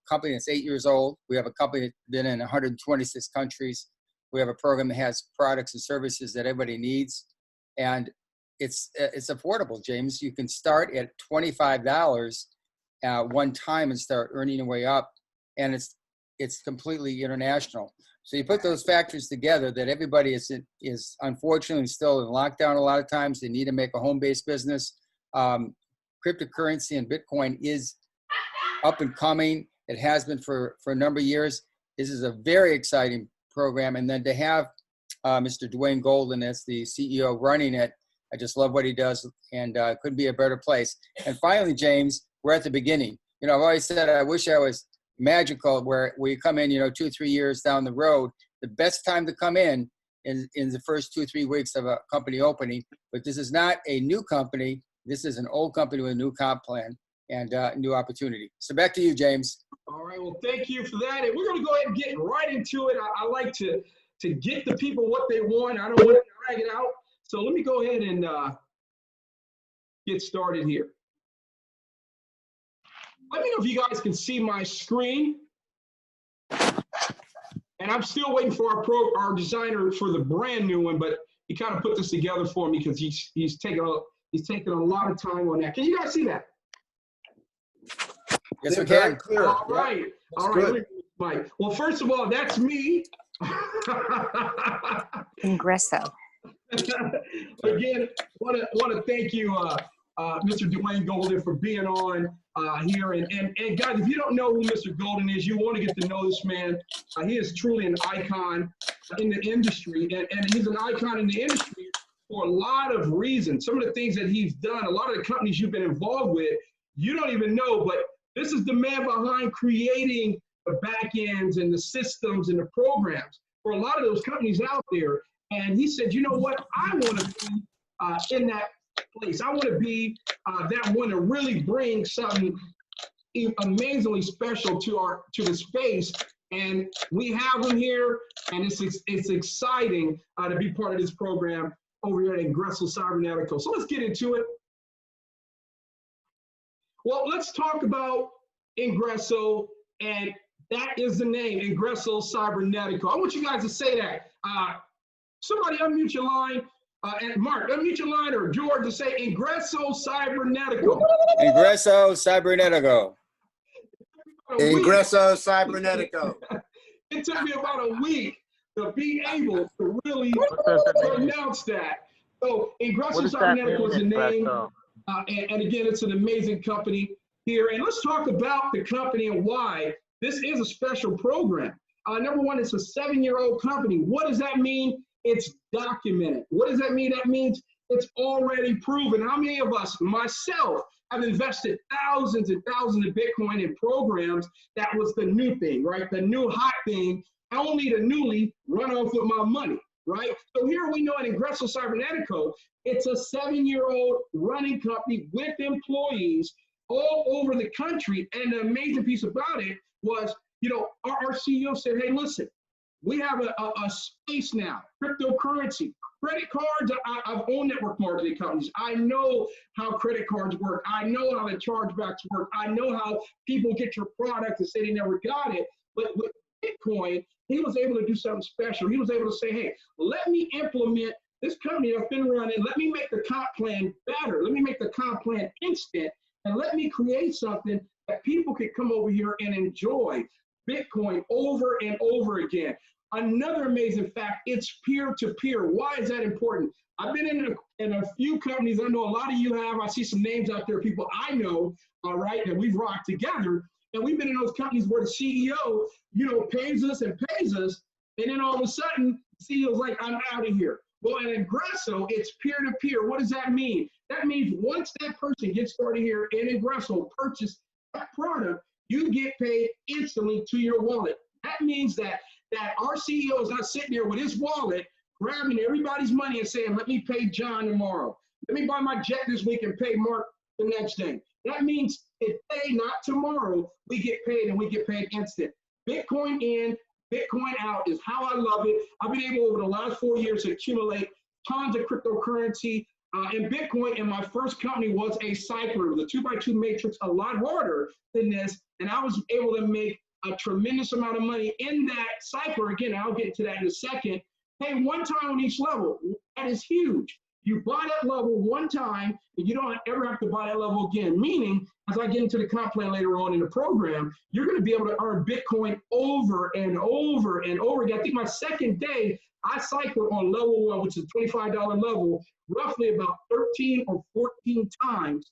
company that's 8 years old. We have a company that's been in 126 countries. We have a program that has products and services that everybody needs. And it's affordable, James. You can start at $25 one time and start earning your way up. And it's completely international. So you put those factors together that everybody is unfortunately still in lockdown a lot of times. They need to make a home-based business. Cryptocurrency and Bitcoin is up and coming. It has been for a number of years. This is a very exciting program. And then to have Mr. Dwayne Golden as the CEO running it, I just love what he does, and couldn't be a better place. And finally, James, we're at the beginning. You know, I've always said I wish I was magical, where we come in, 2 or 3 years down the road. The best time to come in the first 2 or 3 weeks of a company opening. But this is not a new company. This is an old company with a new comp plan and new opportunity. So back to you, James. All right. Well, thank you for that. And we're going to go ahead and get right into it. I like to get the people what they want. I don't want to drag it out. So let me go ahead and get started here. Let me know if you guys can see my screen. And I'm still waiting for our designer for the brand new one, but he kind of put this together for me because he's taking a lot of time on that. Can you guys see that? Yes, we can. All right. All right. Mike. Well, first of all, that's me. Ingreso. Again, want to thank you, Mr. Dwayne Golden, for being on here. And guys, if you don't know who Mr. Golden is, you want to get to know this man. He is truly an icon in the industry, and he's an icon in the industry for a lot of reasons. Some of the things that he's done, a lot of the companies you've been involved with, you don't even know, but this is the man behind creating the back ends and the systems and the programs for a lot of those companies out there. And he said, you know what? I want to be in that place. I want to be that one to really bring something amazingly special to the space. And we have him here, and it's exciting to be part of this program over here at Ingreso Cybernetico. So let's get into it. Well, let's talk about Ingreso, and that is the name, Ingreso Cybernetico. I want you guys to say that. Somebody unmute your line. And Mark, unmute your line, or George, to say Ingreso Cybernetico. Ingreso Cybernetico. Ingreso Cybernetico. It took me about a week to be able to really pronounce that. So Ingreso Cybernetico is the name. And again, it's an amazing company here. And let's talk about the company and why this is a special program. Number one, it's a 7-year-old company. What does that mean? It's documented. What does that mean? That means it's already proven. How many of us, myself, have invested thousands and thousands of Bitcoin in programs that was the new thing, right? The new hot thing, only the newly run off with my money, right? So here we know at Ingreso Cybernetico, it's a 7-year-old running company with employees all over the country. And the amazing piece about it was, our CEO said, hey, listen, we have a space now, cryptocurrency, credit cards. I've owned network marketing companies. I know how credit cards work. I know how the chargebacks work. I know how people get your product and say they never got it. But with Bitcoin, he was able to do something special. He was able to say, hey, let me implement this company that's been running. Let me make the comp plan better. Let me make the comp plan instant. And let me create something that people can come over here and enjoy Bitcoin over and over again. Another amazing fact, it's peer-to-peer. Why is that important? I've been in a few companies. I know a lot of you have. I see some names out there, people I know, all right, that we've rocked together. And we've been in those companies where the CEO, pays us, and then all of a sudden, the CEO's like, I'm out of here. Well, at Ingreso, it's peer-to-peer. What does that mean? That means once that person gets started here in Ingreso, purchase that product, you get paid instantly to your wallet. That means that our CEO is not sitting there with his wallet, grabbing everybody's money and saying, let me pay John tomorrow. Let me buy my jet this week and pay Mark the next day. That means today, not tomorrow, we get paid, and we get paid instant. Bitcoin in, Bitcoin out is how I love it. I've been able over the last 4 years to accumulate tons of cryptocurrency and Bitcoin. And my first company was a cycler, the 2x2 matrix, a lot harder than this. and I was able to make a tremendous amount of money in that cycle. Again, I'll get to that in a second. Hey, one time on each level, that is huge. You buy that level one time, and you don't ever have to buy that level again. Meaning, as I get into the comp plan later on in the program, you're going to be able to earn Bitcoin over and over and over again. I think my second day, I cycled on level 1, which is a $25 level, roughly about 13 or 14 times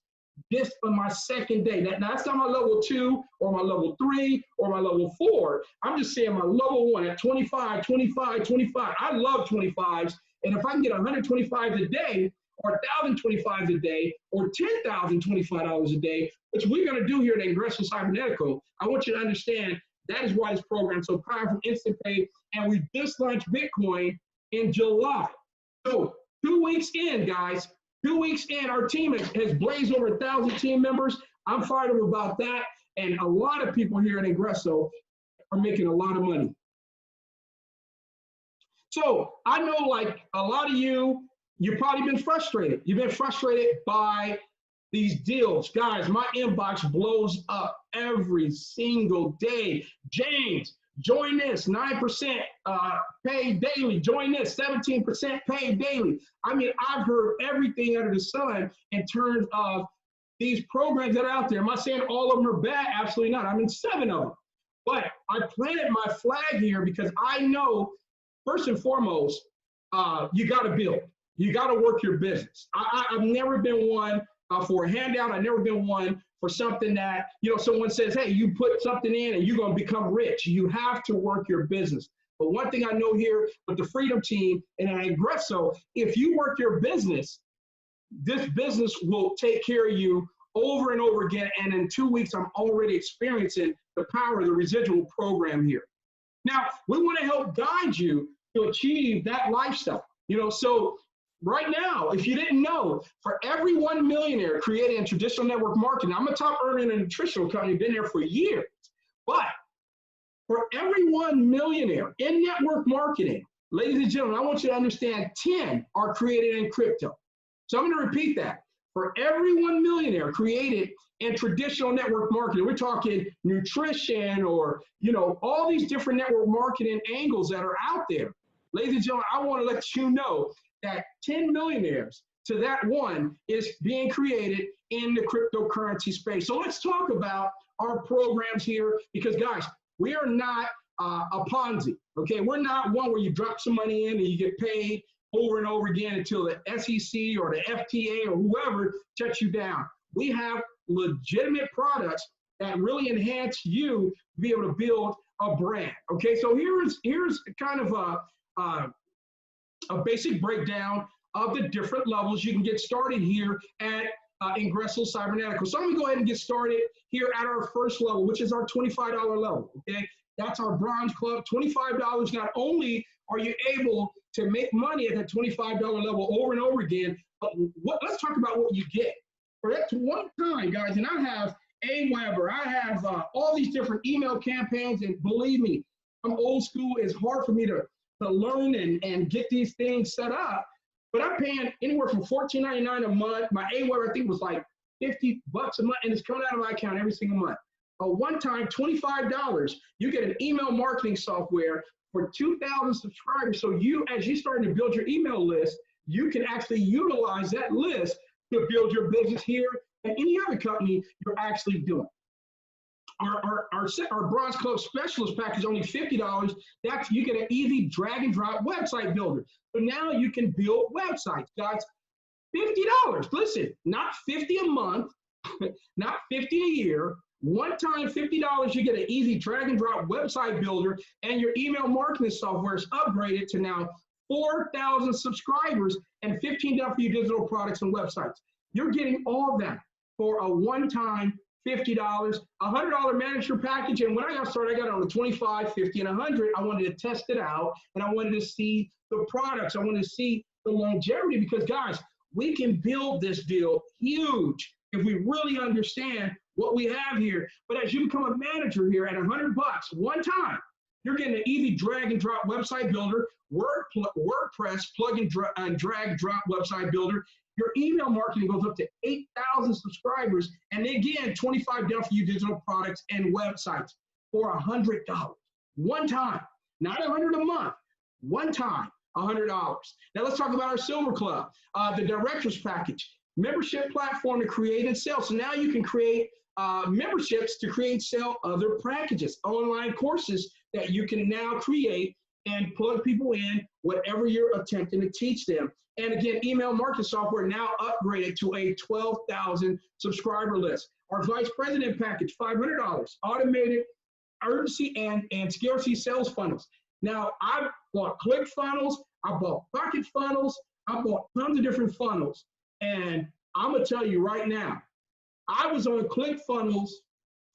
just on my second day. That's not my level 2 or my level 3 or my level 4. I'm just saying my level 1 at 25, 25, 25. I love 25s. And if I can get 125 a day or 1,025 a day or $10,025 a day, which we're going to do here at Ingreso Cybernetico, I want you to understand that is why this program is so powerful, Instant Pay. And we just launched Bitcoin in July. So 2 weeks in, guys, 2 weeks in, our team has blazed over 1,000 team members. I'm fired up about that. And a lot of people here at Ingreso are making a lot of money. So I know, like a lot of you've probably been frustrated. You've been frustrated by these deals. Guys, my inbox blows up every single day. James, join this, 9% paid daily. Join this, 17% paid daily. I mean, I've heard everything under the sun in terms of these programs that are out there. Am I saying all of them are bad? Absolutely not. I mean, 7 of them. But I planted my flag here because I know, first and foremost, you got to build. You got to work your business. I've never been one for a handout. I've never been one for something that, someone says, hey, you put something in and you're going to become rich. You have to work your business. But one thing I know here with the Freedom Team and at Ingreso, if you work your business, this business will take care of you over and over again. And in 2 weeks, I'm already experiencing the power of the residual program here. Now, we want to help guide you to achieve that lifestyle. So right now, if you didn't know, for every 1 millionaire created in traditional network marketing, I'm a top earner in a nutritional company, been there for years. But for every 1 millionaire in network marketing, ladies and gentlemen, I want you to understand 10 are created in crypto. So I'm going to repeat that. For every 1 millionaire created in traditional network marketing, we're talking nutrition or, all these different network marketing angles that are out there. Ladies and gentlemen, I want to let you know that 10 millionaires to that one is being created in the cryptocurrency space. So let's talk about our programs here because, guys, we are not a Ponzi, okay? We're not one where you drop some money in and you get paid over and over again until the SEC or the FTA or whoever shuts you down. We have legitimate products that really enhance you to be able to build a brand, okay? So here's kind of a basic breakdown of the different levels you can get started here at Ingreso Cybernetico. So I'm gonna go ahead and get started here at our first level, which is our $25 level, okay? That's our bronze club, $25. Not only are you able to make money at that $25 level over and over again, but let's talk about what you get. For that one time, guys, and I have AWeber, I have all these different email campaigns, and believe me, I'm old school. It's hard for me to learn and get these things set up, but I'm paying anywhere from $14.99 a month. My AWeber, I think, was like $50 a month, and it's coming out of my account every single month. A one-time $25, you get an email marketing software for 2,000 subscribers. So as you start to build your email list, you can actually utilize that list to build your business here and any other company you're actually doing. Our Bronze Club Specialist package is only $50. That's you get an easy drag and drop website builder. So now you can build websites, guys. $50. Listen, not $50 a month, not $50 a year. One time $50, you get an easy drag and drop website builder, and your email marketing software is upgraded to now 4,000 subscribers and $15 for your digital products and websites. You're getting all that for a one-time $50, $100 manager package. And when I got started, I got on the 25, 50, and 100. I wanted to test it out, and I wanted to see the products. I wanted to see the longevity because, guys, we can build this deal huge if we really understand what we have here. But as you become a manager here at $100 one time, You're getting an easy drag and drop website builder, WordPress plug and drag drop website builder. Your email marketing goes up to 8,000 subscribers. And again, 25 down for you digital products and websites for $100. One time, not $100 a month, one time, $100. Now let's talk about our Silver Club, the Directors Package, membership platform to create and sell. So now you can create memberships to create, sell other packages, online courses that you can now create and plug people in whatever you're attempting to teach them. And again, email marketing software now upgraded to a 12,000 subscriber list. Our Vice President package, $500, automated urgency and scarcity sales funnels. Now, I bought ClickFunnels, I bought Pocket Funnels, I bought tons of different funnels. And I'm going to tell you right now, I was on ClickFunnels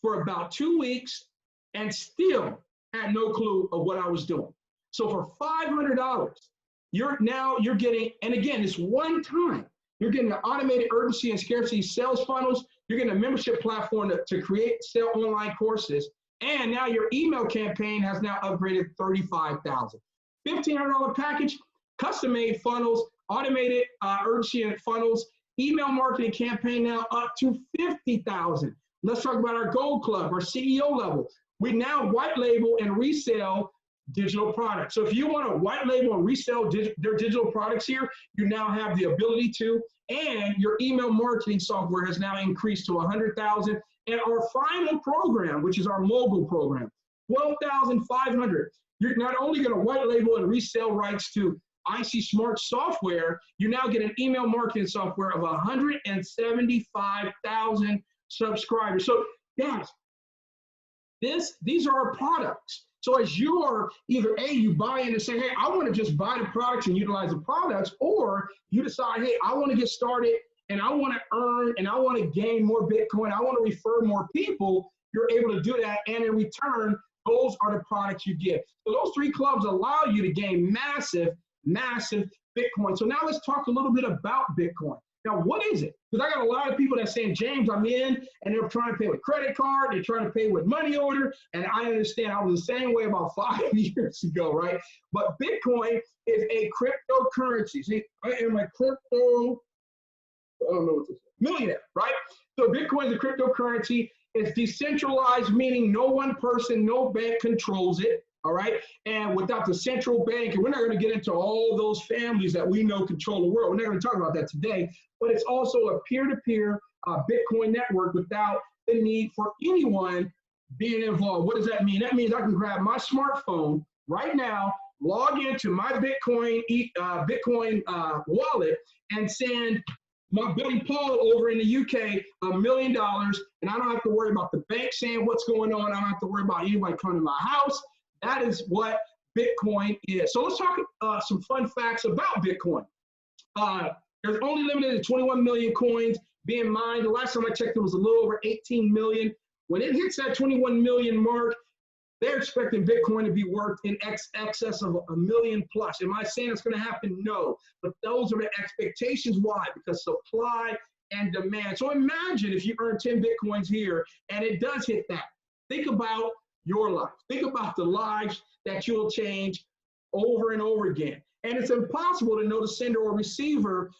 for about 2 weeks and still had no clue of what I was doing. So for $500, you're getting, and again, it's one time, you're getting the automated urgency and scarcity sales funnels. You're getting a membership platform to create, sell online courses. And now your email campaign has now upgraded $35,000. $1,500 package, custom-made funnels, automated urgency and funnels, email marketing campaign now up to $50,000. Let's talk about our Gold Club, our CEO level. We now white label and resell digital products. So if you want to white label and resell their digital products here, you now have the ability to, and your email marketing software has now increased to $100,000. And our final program, which is our mobile program, $12,500. You're not only going to white label and resell rights to IC Smart software, you now get an email marketing software of 175,000 subscribers. So guys, these are our products. So as you're either you buy in and say, hey, I want to just buy the products and utilize the products, or you decide, hey, I want to get started and I want to earn and I want to gain more Bitcoin, I want to refer more people, you're able to do that. And in return, those are the products you get. So those three clubs allow you to gain massive Bitcoin. So now let's talk a little bit about Bitcoin. Now, what is it? Because I got a lot of people that saying, James, I'm in, and they're trying to pay with credit card, they're trying to pay with money order, and I understand I was the same way about 5 years ago, right? But Bitcoin is a cryptocurrency. See, I am a crypto, I don't know what this is, millionaire, right? So Bitcoin is a cryptocurrency. It's decentralized, meaning no one person, no bank controls it. All right. And without the central bank, and we're not going to get into all those families that we know control the world. We're not going to talk about that today, but it's also a peer-to-peer Bitcoin network without the need for anyone being involved. What does that mean? That means I can grab my smartphone right now, log into my Bitcoin wallet, and send my buddy Paul over in the UK $1 million, and I don't have to worry about the bank saying what's going on. I don't have to worry about anybody coming to my house. That is what Bitcoin is. So let's talk some fun facts about Bitcoin. There's only limited to 21 million coins being mined. The last time I checked, it was a little over 18 million. When it hits that 21 million mark, they're expecting Bitcoin to be worth in excess of $1 million plus. Am I saying it's going to happen? No. But those are the expectations. Why? Because supply and demand. So imagine if you earn 10 Bitcoins here and it does hit that. Think about your life. Think about the lives that you'll change over and over again. And it's impossible to know the sender or receiver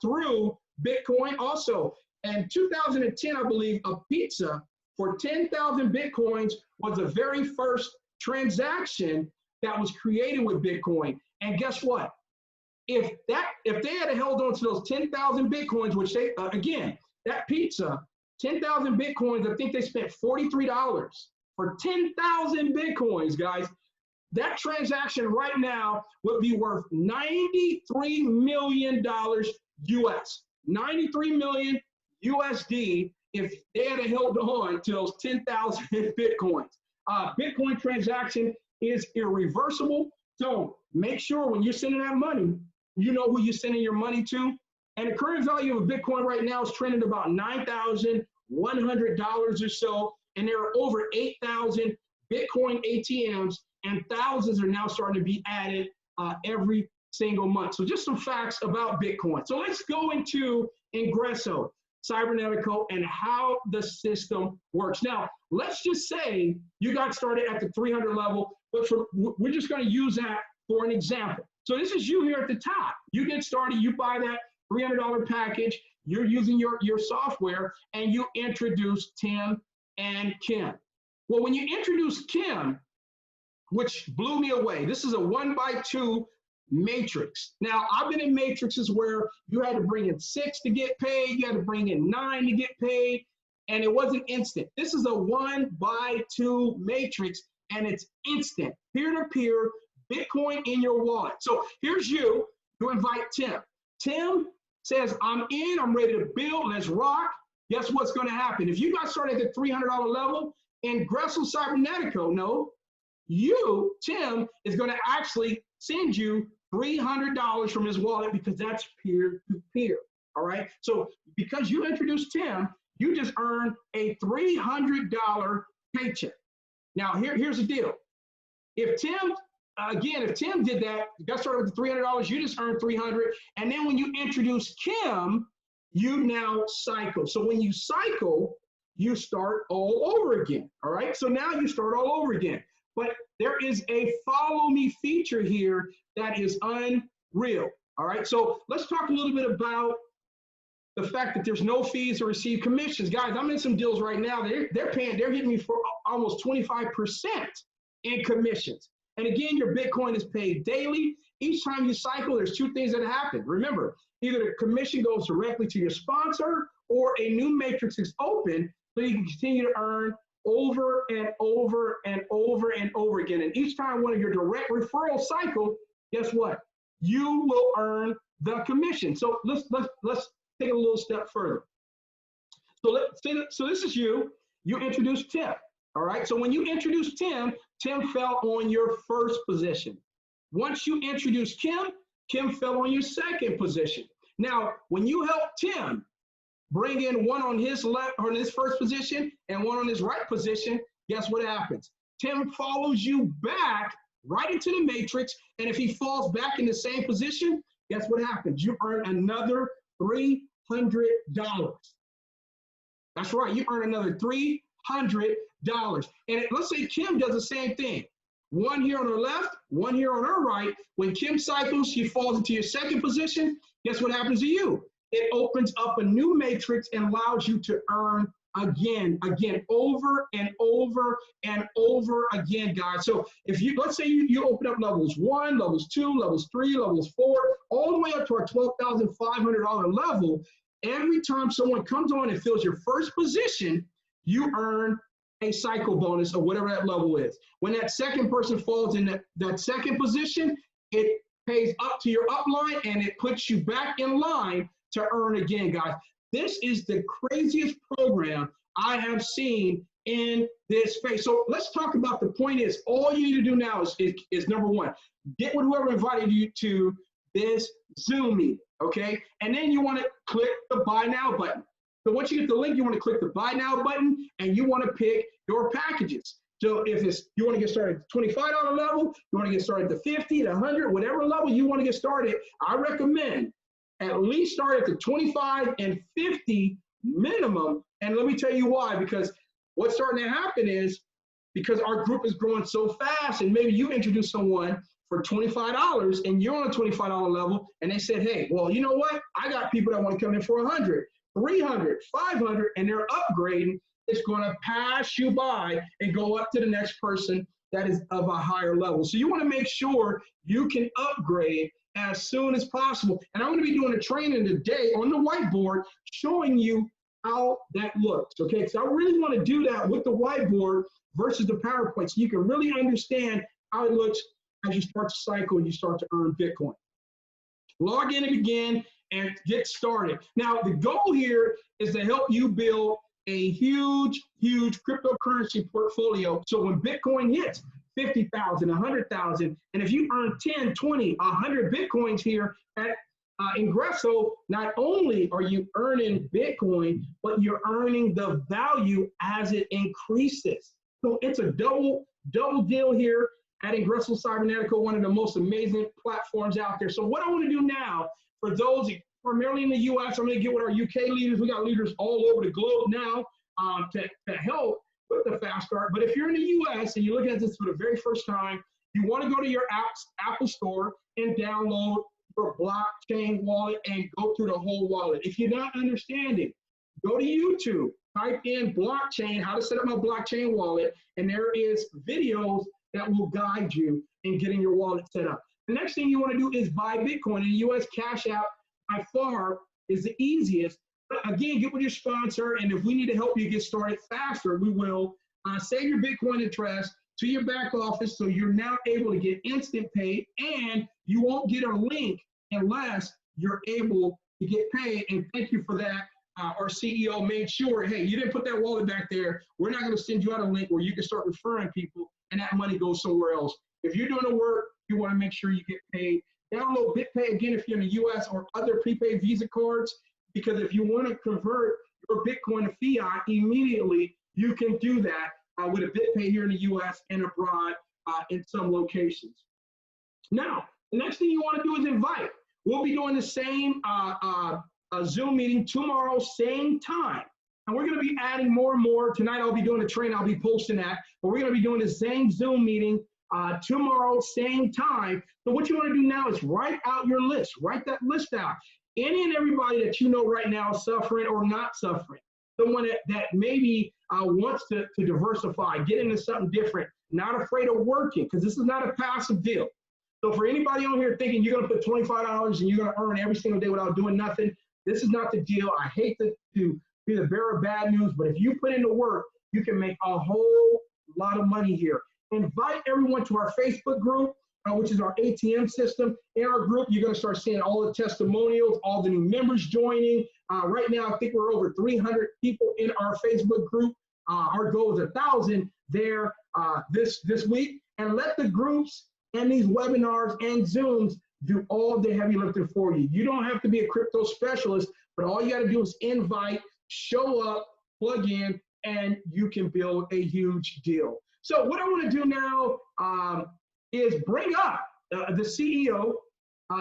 through Bitcoin also. In 2010, I believe, a pizza for 10,000 Bitcoins was the very first transaction that was created with Bitcoin. And guess what? If they had held on to those 10,000 Bitcoins, which they, again, that pizza, 10,000 Bitcoins, I think they spent $43 for 10,000 Bitcoins, guys. That transaction right now would be worth $93 million US. 93 million USD if they had held on to those 10,000 Bitcoins. Bitcoin transaction is irreversible. So make sure when you're sending that money, you know who you're sending your money to. And the current value of Bitcoin right now is trending about $9,100 or so. And there are over 8,000 Bitcoin ATMs, and thousands are now starting to be added every single month. So just some facts about Bitcoin. So let's go into Ingreso. Cybernetico and how the system works. Now, let's just say you got started at the 300 level, but we're just going to use that for an example. So this is you here at the top. You get started, you buy that $300 package, you're using your software, and you introduce Tim and Kim. Well, when you introduce Kim, which blew me away, this is a 1x2 matrix. Now, I've been in matrices where you had to bring in 6 to get paid, you had to bring in 9 to get paid, and it wasn't instant. This is a 1x2 matrix, and it's instant, peer-to-peer, Bitcoin in your wallet. So here's you invite Tim. Tim says, I'm in, I'm ready to build, let's rock. Guess what's gonna happen? If you got started at the $300 level, Ingreso Cybernetico, no, you, Tim, is gonna actually send you $300 from his wallet because that's peer-to-peer, all right? So because you introduced Tim, you just earned a $300 paycheck. Now, here's the deal. If Tim did that, you got started with the $300, you just earned $300. And then when you introduce Kim, you now cycle. So when you cycle, you start all over again. All right. So now you start all over again. But there is a follow me feature here that is unreal. All right. So let's talk a little bit about the fact that there's no fees to receive commissions. Guys, I'm in some deals right now. They're hitting me for almost 25% in commissions. And again, your Bitcoin is paid daily. Each time you cycle, there's 2 things that happen. Remember, either the commission goes directly to your sponsor or a new matrix is open so you can continue to earn over and over and over and over again. And each time one of your direct referral cycle, guess what? You will earn the commission. So let's take it a little step further. So this is you introduced Tim. All right, so when you introduce Tim fell on your first position. Once you introduce Kim fell on your second position. Now, when you help Tim bring in one on his left or his first position and one on his right position, guess what happens? Tim follows you back right into the matrix, and if he falls back in the same position, guess what happens? You earn another $300. That's right, you earn another $300. And let's say Kim does the same thing. One here on her left, one here on her right. When Kim cycles, she falls into your second position. Guess what happens to you? It opens up a new matrix and allows you to earn again, over and over and over again, guys. So if let's say you open up levels 1, levels 2, levels 3, levels 4, all the way up to our $12,500 level, every time someone comes on and fills your first position, you earn a cycle bonus or whatever that level is. When that second person falls in that second position, it pays up to your upline and it puts you back in line to earn again, guys. This is the craziest program I have seen in this space. So let's talk about the point is, all you need to do now is number 1, get with whoever invited you to this Zoom meeting, okay? And then you want to click the buy now button. So once you get the link, you want to click the buy now button and you want to pick your packages. So if you want to get started at the $25 level, you want to get started at the $50, the $100, whatever level you want to get started, I recommend at least start at the 25 and 50 minimum. And let me tell you why, because what's starting to happen is because our group is growing so fast, and maybe you introduce someone for $25 and you're on a $25 level and they said, hey, well, you know what? I got people that want to come in for 100, 300, 500, and they're upgrading. It's going to pass you by and go up to the next person that is of a higher level. So you want to make sure you can upgrade as soon as possible. And I'm going to be doing a training today on the whiteboard showing you how that looks, okay? So I really want to do that with the whiteboard versus the PowerPoint so you can really understand how it looks as you start to cycle and you start to earn Bitcoin. Log in and begin and get started. Now, the goal here is to help you build a huge cryptocurrency portfolio. So when Bitcoin hits 50,000, 100,000, and if you earn 10, 20, 100 Bitcoins here at Ingreso, not only are you earning Bitcoin, but you're earning the value as it increases. So it's a double deal here at Ingreso Cybernetico, one of the most amazing platforms out there. So what I want to do now, for those primarily in the U.S. I'm going to get with our UK leaders. We got leaders all over the globe now to help with the fast start. But if you're in the U.S. and you're looking at this for the very first time, you want to go to your Apple store and download your blockchain wallet and go through the whole wallet. If you're not understanding, go to YouTube, type in blockchain, how to set up my blockchain wallet, and there is videos that will guide you in getting your wallet set up. The next thing you want to do is buy Bitcoin. In the U.S., Cash App by far is the easiest. But again, get with your sponsor, and if we need to help you get started faster, we will. Save your Bitcoin address to your back office so you're now able to get instant pay, and you won't get a link unless you're able to get paid. And thank you for that. Our CEO made sure, hey, you didn't put that wallet back there. We're not going to send you out a link where you can start referring people and that money goes somewhere else. If you're doing the work, you want to make sure you get paid. Download BitPay again if you're in the U.S. or other prepaid Visa cards, because if you want to convert your Bitcoin to fiat immediately, you can do that with a BitPay here in the U.S. and abroad in some locations. Now, the next thing you want to do is invite. We'll be doing the same Zoom meeting tomorrow, same time. And we're going to be adding more and more. Tonight I'll be doing a training. I'll be posting that. But we're going to be doing the same Zoom meeting tomorrow, same time. So what you want to do now is write out your list. Write that list out. Any and everybody that you know right now is suffering or not suffering. Someone that maybe wants to diversify, get into something different, not afraid of working, because this is not a passive deal. So for anybody on here thinking you're going to put $25 and you're going to earn every single day without doing nothing, this is not the deal. I hate to be the bearer of bad news, but if you put in the work, you can make a whole lot of money here. Invite everyone to our Facebook group, which is our ATM system. In our group, you're going to start seeing all the testimonials, all the new members joining. Right now, I think we're over 300 people in our Facebook group. Our goal is 1,000 there this week. And let the groups and these webinars and Zooms do all the heavy lifting for you. You don't have to be a crypto specialist, but all you got to do is invite, show up, plug in, and you can build a huge deal. So what I want to do now is bring up the CEO,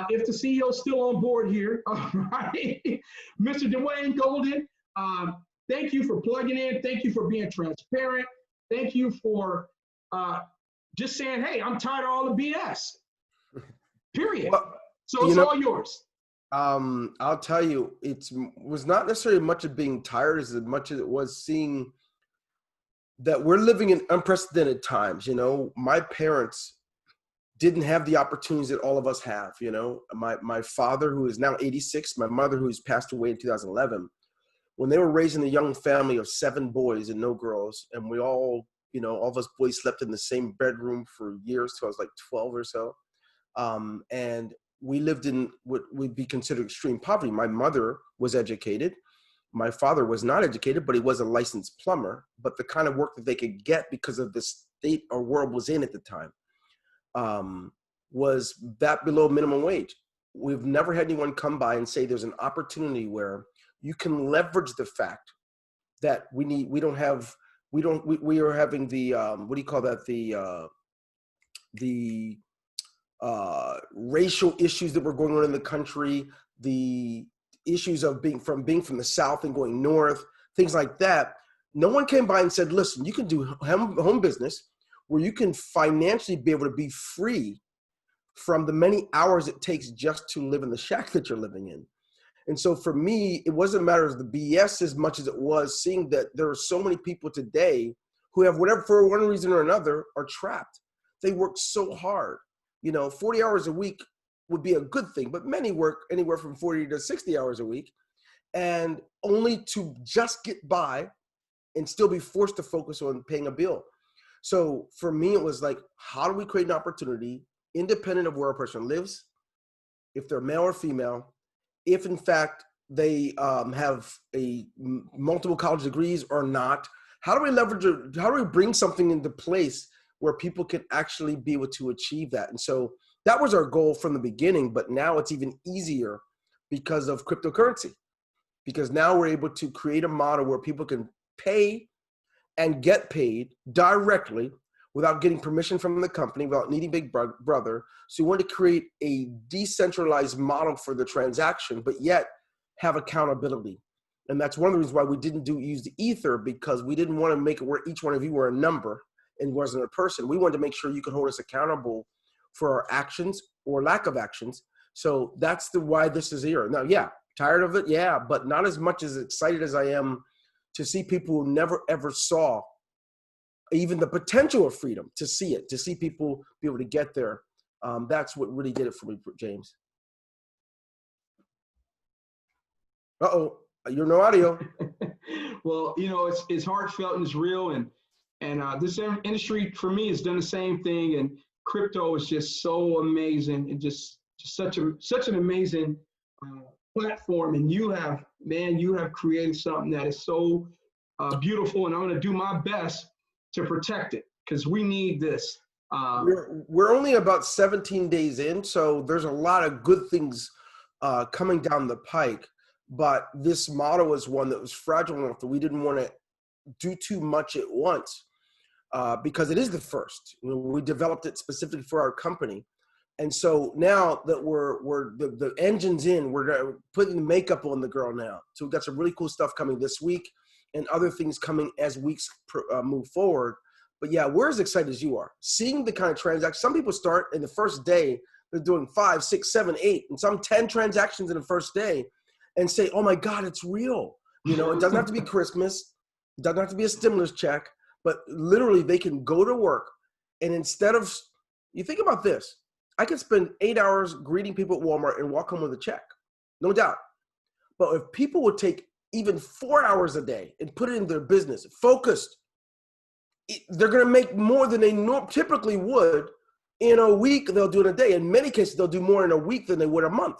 if the CEO is still on board here, all right, Mr. Dwayne Golden. Thank you for plugging in. Thank you for being transparent. Thank you for just saying, hey, I'm tired of all the BS. Period. Well, so it's all yours. I'll tell you, it was not necessarily much of being tired as much as it was seeing that we're living in unprecedented times. You know, my parents didn't have the opportunities that all of us have. You know, my father, who is now 86, my mother, who's passed away in 2011, when they were raising a young family of 7 boys and no girls, and we all, you know, all of us boys slept in the same bedroom for years till I was like 12 or so. And we lived in what would be considered extreme poverty. My mother was educated. My father was not educated, but he was a licensed plumber. But the kind of work that they could get because of the state our world was in at the time was that below minimum wage. We've never had anyone come by and say there's an opportunity where you can leverage the fact that we are having the what do you call that, the racial issues that were going on in the country, the issues of being from the South and going north, things like that. No one came by and said, listen, you can do home business where you can financially be able to be free from the many hours it takes just to live in the shack that you're living in. And so for me, it wasn't a matter of the BS as much as it was seeing that there are so many people today who have whatever, for one reason or another, are trapped. They work so hard. You know, 40 hours a week would be a good thing, but many work anywhere from 40 to 60 hours a week, and only to just get by and still be forced to focus on paying a bill. So for me, it was like, how do we create an opportunity independent of where a person lives, if they're male or female, if in fact they have multiple college degrees or not? How do we leverage it? How do we bring something into place where people can actually be able to achieve that? And so that was our goal from the beginning, but now it's even easier because of cryptocurrency, because now we're able to create a model where people can pay and get paid directly without getting permission from the company, without needing Big Brother. So we wanted to create a decentralized model for the transaction, but yet have accountability. And that's one of the reasons why we didn't use the Ether, because we didn't want to make it where each one of you were a number and wasn't a person. We wanted to make sure you could hold us accountable for our actions or lack of actions. So that's why this is here. Now, yeah, tired of it? Yeah, but not as much as excited as I am to see people who never ever saw even the potential of freedom, to see it, to see people be able to get there. That's what really did it for me, James. Uh-oh, you're no audio. Well, you know, it's heartfelt and it's real, and this industry for me has done the same thing. And crypto is just so amazing, and just such an amazing platform. And you have created something that is so beautiful, and I'm going to do my best to protect it, because we need this. We're only about 17 days in, so there's a lot of good things coming down the pike. But this model was one that was fragile enough that we didn't want to do too much at once, because it is the first. You know, we developed it specifically for our company. And so now that the engine's in, we're putting the makeup on the girl now. So we've got some really cool stuff coming this week, and other things coming as weeks move forward. But yeah, we're as excited as you are. Seeing the kind of transactions, some people start in the first day, they're doing 5, 6, 7, 8, and some 10 transactions in the first day, and say, oh my God, it's real. You know, it doesn't have to be Christmas. It doesn't have to be a stimulus check, but literally they can go to work. And instead of, you think about this, I could spend 8 hours greeting people at Walmart and walk home with a check, no doubt. But if people would take even 4 hours a day and put it in their business, focused, they're going to make more than they typically would in a week. They'll do it in a day. In many cases, they'll do more in a week than they would a month.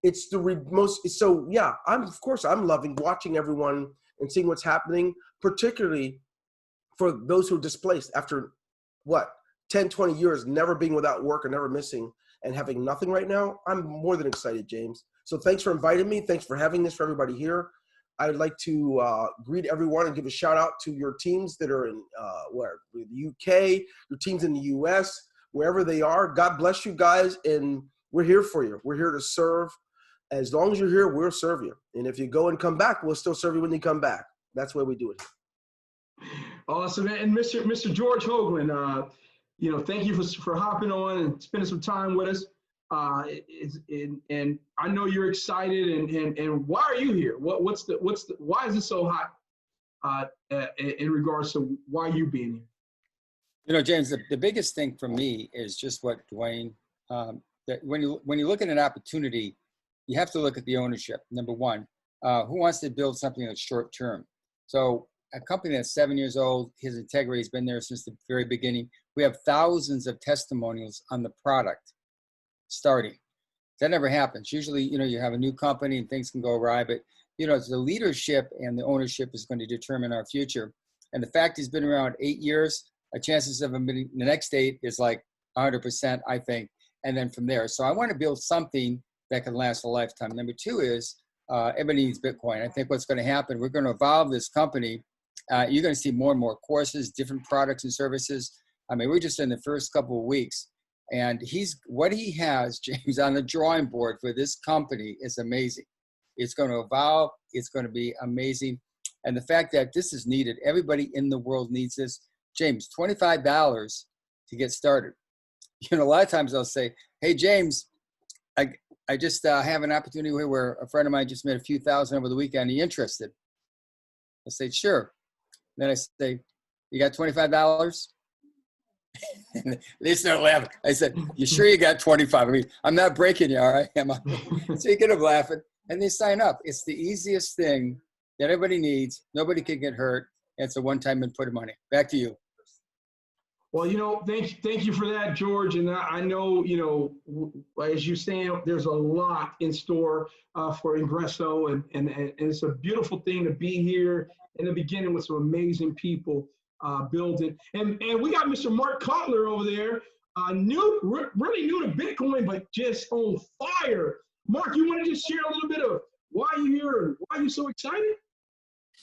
It's the most, so yeah, I'm loving watching everyone and seeing what's happening, particularly for those who are displaced after 10, 20 years, never being without work or never missing and having nothing right now. I'm more than excited, James. So thanks for inviting me. Thanks for having this for everybody here. I'd like to greet everyone and give a shout out to your teams that are in the UK, your teams in the US, wherever they are. God bless you guys, and we're here for you. We're here to serve. As long as you're here, we'll serve you. And if you go and come back, we'll still serve you when you come back. That's the way we do it. Awesome. And Mr. George Hoagland, you know, thank you for hopping on and spending some time with us. And I know you're excited. And why are you here? Why is it so hot in regards to why you being here? You know, James, the biggest thing for me is just what Dwayne, that when you look at an opportunity, you have to look at the ownership. Number one, who wants to build something that's short term? So a company that's 7 years old, his integrity has been there since the very beginning. We have thousands of testimonials on the product starting. That never happens. Usually, you know, you have a new company and things can go awry, but you know, it's the leadership and the ownership is going to determine our future. And the fact he's been around 8 years, the chances of him being the next 8 is like 100%, I think. And then from there. So I want to build something that can last a lifetime. Number two is everybody needs Bitcoin. I think what's going to happen, we're going to evolve this company. You're going to see more and more courses, different products and services. I mean, we're just in the first couple of weeks. And what he has, James, on the drawing board for this company is amazing. It's going to evolve. It's going to be amazing. And the fact that this is needed, everybody in the world needs this. James, $25 to get started. You know, a lot of times they'll say, hey, James, I just have an opportunity where a friend of mine just made a few thousand over the weekend. Are you interested? I say, sure. Then I say, you got $25? And they start laughing. I said, you sure you got 25? I mean, I'm not breaking you, all right? So you get them laughing, and they sign up. It's the easiest thing that everybody needs. Nobody can get hurt. It's a one-time input of money. Back to you. Well, you know, thank you for that, George. And I know, you know, as you say, there's a lot in store for Ingreso, and it's a beautiful thing to be here in the beginning with some amazing people building. And we got Mr. Mark Cutler over there, really new to Bitcoin, but just on fire. Mark, you want to just share a little bit of why you're here and why you're so excited?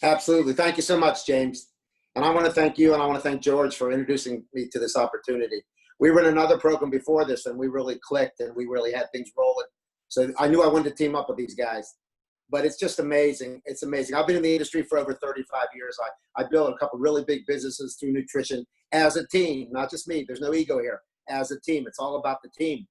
Absolutely. Thank you so much, James. And I want to thank you, and I want to thank George for introducing me to this opportunity. We were in another program before this, and we really clicked, and we really had things rolling. So I knew I wanted to team up with these guys. But it's just amazing. It's amazing. I've been in the industry for over 35 years. I built a couple really big businesses through nutrition as a team, not just me. There's no ego here. As a team, it's all about the team.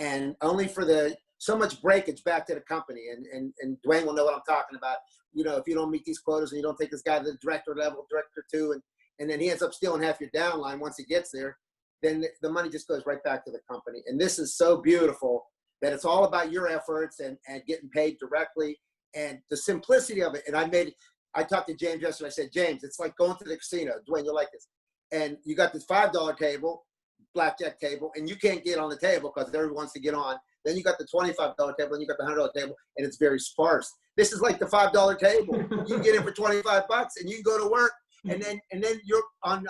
And only for so much breakage back to the company. And Dwayne will know what I'm talking about. You know, if you don't meet these quotas and you don't take this guy to the director level, director two, and then he ends up stealing half your downline once he gets there, then the money just goes right back to the company. And this is so beautiful that it's all about your efforts and getting paid directly. And the simplicity of it. And I talked to James yesterday. I said, James, it's like going to the casino. Dwayne, you'll like this. And you got this $5 table, blackjack table, and you can't get on the table because everyone wants to get on. Then you got the $25 table, and you got the $100 table, and it's very sparse. This is like the $5 table. You can get in for $25, and you can go to work, and then you're on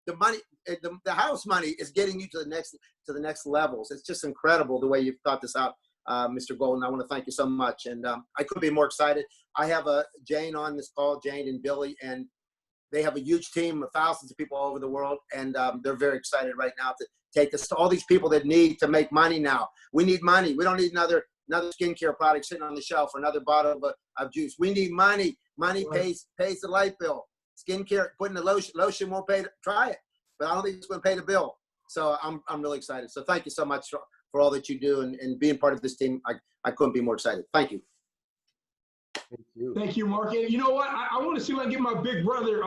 the money. The house money is getting you to the next levels. It's just incredible the way you've thought this out. Mr. Golden, I want to thank you so much. And I couldn't be more excited. I have Jane on this call, Jane and Billy, and they have a huge team of thousands of people all over the world. And they're very excited right now to take this to all these people that need to make money now. We need money. We don't need another skincare product sitting on the shelf or another bottle of juice. We need money. Money pays the light bill. Skincare, putting the lotion won't pay. Try it, but I don't think it's going to pay the bill. So I'm really excited. So thank you so much for all that you do and being part of this team. I couldn't be more excited. Thank you. Thank you. Thank you, Mark. And you know what? I want to see if I can get my big brother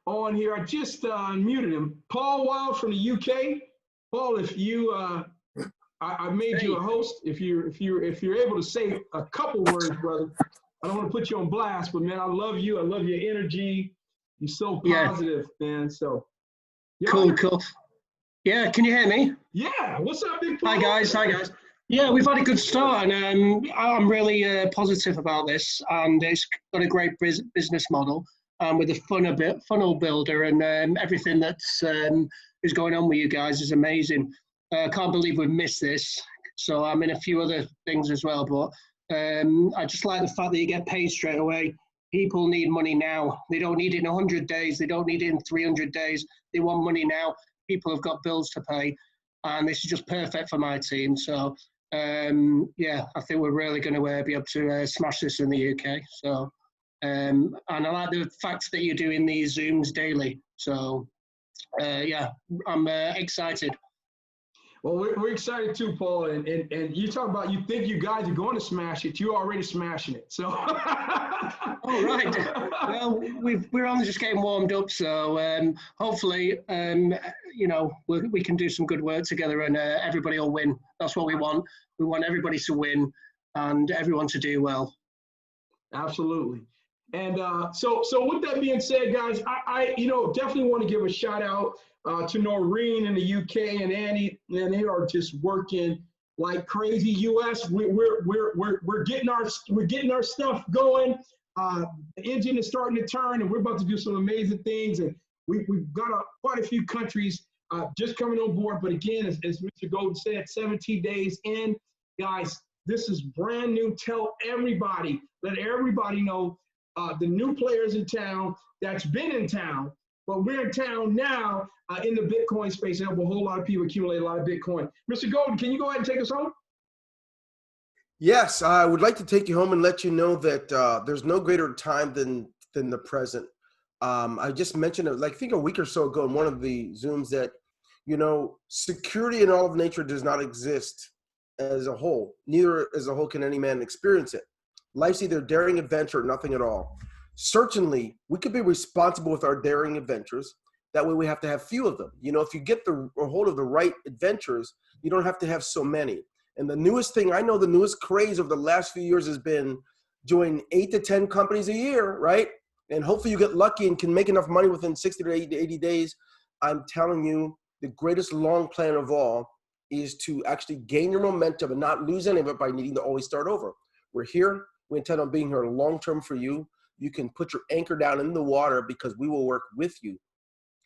on here. I just unmuted him. Paul Wild from the UK. Paul, if you, I made you a host. If you're able to say a couple words, brother. I don't want to put you on blast, but man, I love you. I love your energy. You're so positive, man. So. Cool. Yeah, can you hear me? Yeah, what's up, big Paul? Hi guys. Yeah, we've had a good start, and I'm really positive about this, and it's got a great business model with a funnel builder, and everything that's is going on with you guys is amazing. I can't believe we've missed this, so I'm in a few other things as well, but I just like the fact that you get paid straight away. People need money now. They don't need it in 100 days. They don't need it in 300 days. They want money now. People have got bills to pay, and this is just perfect for my team. So, yeah, I think we're really going to be able to smash this in the UK. So, and I like the fact that you're doing these Zooms daily. So, yeah, I'm excited. Well, we're excited too, Paul. And you talk about, you think you guys are going to smash it. You're already smashing it. So. All right. Well, we're only just getting warmed up. So hopefully, you know, we can do some good work together, and everybody will win. That's what we want. We want everybody to win and everyone to do well. Absolutely. And so with that being said, guys, I definitely want to give a shout out to Noreen in the UK and Annie, and they are just working like crazy. US, we're getting our stuff going. The engine is starting to turn, and we're about to do some amazing things. And we've got quite a few countries just coming on board. But again, as Mr. Golden said, 17 days in, guys, this is brand new. Tell everybody, let everybody know. The new players in town that's been in town, but we're in town now in the Bitcoin space and help a whole lot of people accumulate a lot of Bitcoin. Mr. Golden, can you go ahead and take us home? Yes, I would like to take you home and let you know that there's no greater time than the present. I just mentioned it, like I think a week or so ago in one of the Zooms that, you know, security in all of nature does not exist as a whole. Neither as a whole can any man experience it. Life's either daring adventure or nothing at all. Certainly, we could be responsible with our daring adventures. That way we have to have few of them. You know, if you get a hold of the right adventures, you don't have to have so many. And the newest thing, I know the newest craze of the last few years has been join 8 to 10 companies a year, right? And hopefully you get lucky and can make enough money within 60 to 80 days. I'm telling you, the greatest long plan of all is to actually gain your momentum and not lose any of it by needing to always start over. We're here. We intend on being here long-term for you. You can put your anchor down in the water because we will work with you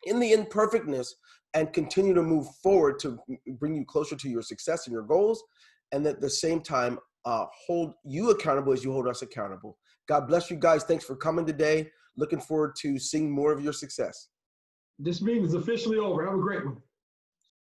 in the imperfectness and continue to move forward to bring you closer to your success and your goals. And at the same time, hold you accountable as you hold us accountable. God bless you guys. Thanks for coming today. Looking forward to seeing more of your success. This meeting is officially over. Have a great one.